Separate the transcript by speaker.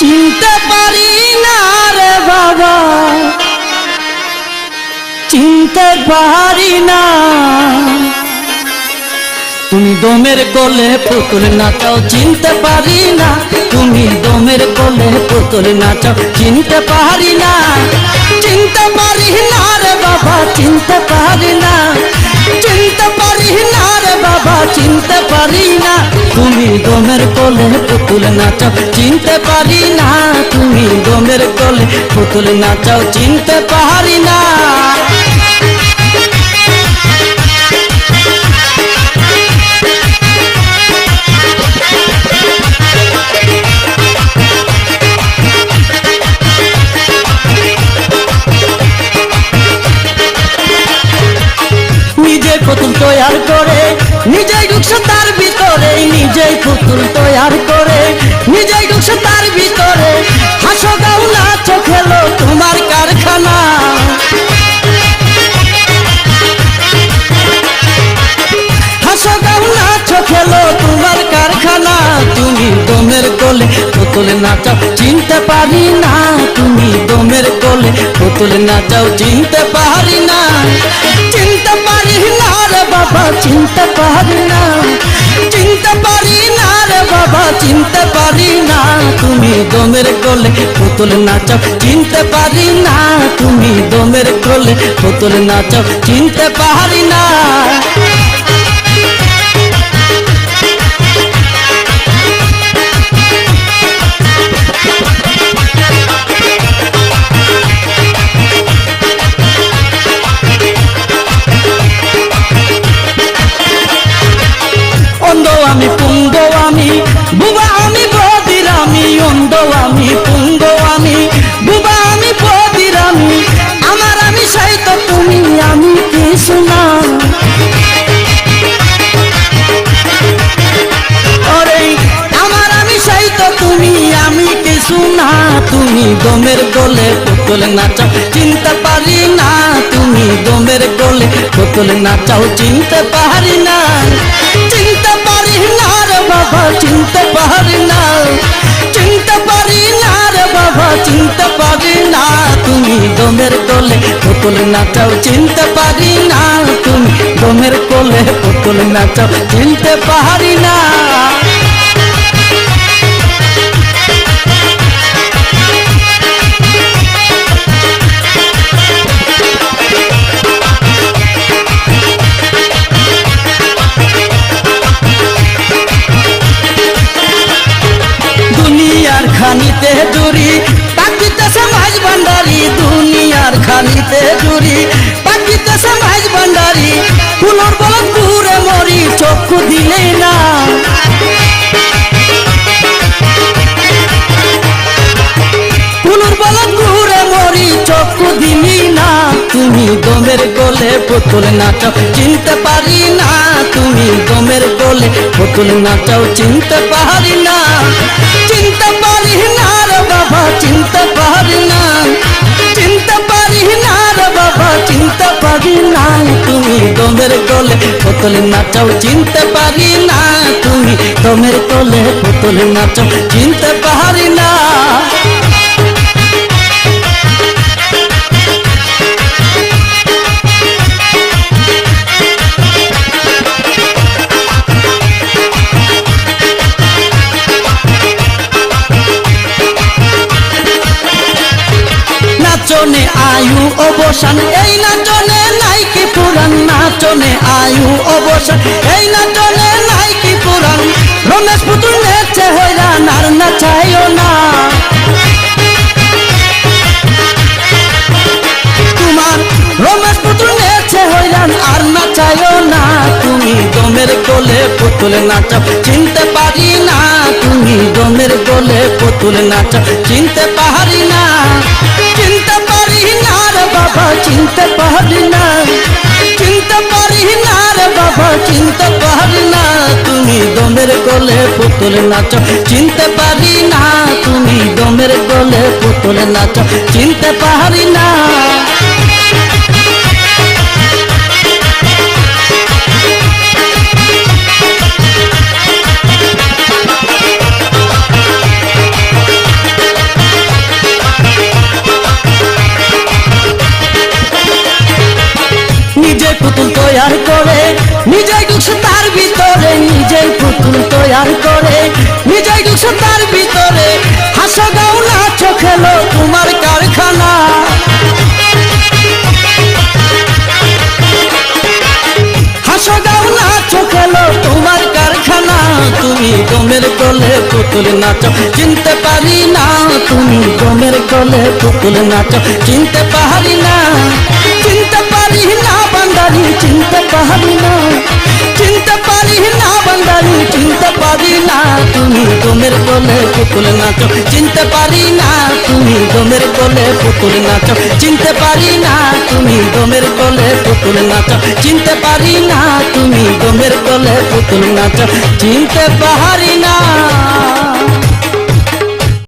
Speaker 1: চিনতে পারি না রে বাবা, চিনতে পারি না। তুমি দমের কোলে পুতুল নাচাও, চিনতে পারি না। তুমি দমের কোলে পুতুল নাচাও, চিনতে পারি না। চিনতে পারি না রে বাবা, চিনতে পারি না। চিনতে পারি না রে বাবা, চিনতে পারি না। তুমি দমের কোলে পুতুল নাচাও, চিনতে পারি না। তুমি দমের কোলে পুতুল নাচাও, চিনতে পারি না। নিজে পুতুল তৈয়ার করে নিজেই ঢুকছে তার ভিতরে, নিজেই পুতুল তৈয়ার করে নিজেই ঢুকছে তার ভিতরে। হাসো গাও নাচো খেলো তোমার কারখানা। হাসো গাও নাচো খেলো তোমার কারখানা। তুমি দমের কোলে পুতুল নাচাও, চিনতে পারি না। তুমি দমের কোলে পুতুল নাচাও, চিনতে পারি না। চিনতে পারি না রে বাবা, চিনতে পারি না। চিনতে পারি না রে বাবা, চিনতে পারি না। তুমি দমের কোলে পুতুল নাচাও, চিনতে পারি না। তুমি দমের কোলে পুতুল নাচাও, চিনতে পারি না। অন্ধ আমি পুঙ্গ আমি বুবা আমি বদির আমি। অন্ধ আমি পুঙ্গ আমি বুবা আমি বদির আমি। আমার আমি সাই তো তুমি আমি কিছু না। ওরে আমার আমি সাই তো তুমি আমি কিছু না। তুমি দমের কোলে পুতুল নাচাও, চিনতে পারি না। তুমি দমের কোলে পুতুল নাচাও, চিনতে পারি না। চিনতে পারি না রে বাবা, চিনতে পারি না। চিনতে পারি না রে বাবা, চিনতে পারি না। তুমি দমের কোলে পুতুল নাচাও, চিনতে পারি না। তুমি দমের কোলে পুতুল নাচাও, চিনতে পারি না। দুনিয়ার খানিতে জুড়ি পাকিতেছে মাঝ ভান্ডারি। দুনিয়ার খানিতে জুড়ি পাকিতেছে মাঝ ভান্ডারি। ফুলর বলত ঘুরে মরি চক্ষু দিলে না। ফুলর বলত ঘুরে মরি চক্ষু দিলি না। তুমি দমের কোলে পুতুল নাচাও, চিনতে পারি না। তুমি দমের কোলে পুতুল নাচাও, চিনতে পারি না। চিনতে পারি না রে বাবা, চিনতে পারি না। চিনতে পারি না রে বাবা, চিনতে পারি না। তুমি দমের কোলে পুতুল নাচাও, চিনতে পারি না। তুমি দমের কোলে পুতুল নাচাও, চিনতে পারি না। নাচনে আয়ু অবসান এই নাচনে নাই কি পুরাণ। নাচনে আয়ু অবসান এই নাচনে নাই কি পুরাণ। রমেশ পুতুল নেচে হইরান আর নাচাইও না। তোমার রমেশ পুতুল নেচে হইরান আর নাচাইও না। তুমি দমের কোলে পুতুল নাচাও, চিনতে পারি না। তুমি দমের কোলে পুতুল নাচাও, চিনতে পারি না। চিনতে পারি না রে বাবা, চিনতে পারি না। চিনতে পারি না রে বাবা, চিনতে পারি না। তুমি দমের কোলে পুতুল নাচাও, চিনতে পারি না। তুমি দমের কোলে পুতুল নাচাও, চিনতে পারি না। কোলে পুতুল নাচো চিনতে পারি না তুমি দমের কোলে পুতুল নাচো চিনতে পারি না বান্দারি চিনতে পারি না বান্দারি চিনতে পারি না তুমি দমের কোলে পুতুল নাচো চিনতে পারি না তুমি দমের কোলে পুতুল নাচো চিনতে পারি না তুমি দমের কোলে পুতুল নাচো চিনতে পারি না তুমি দমের কোলে পুতুল নাচো চিনতে পারি না।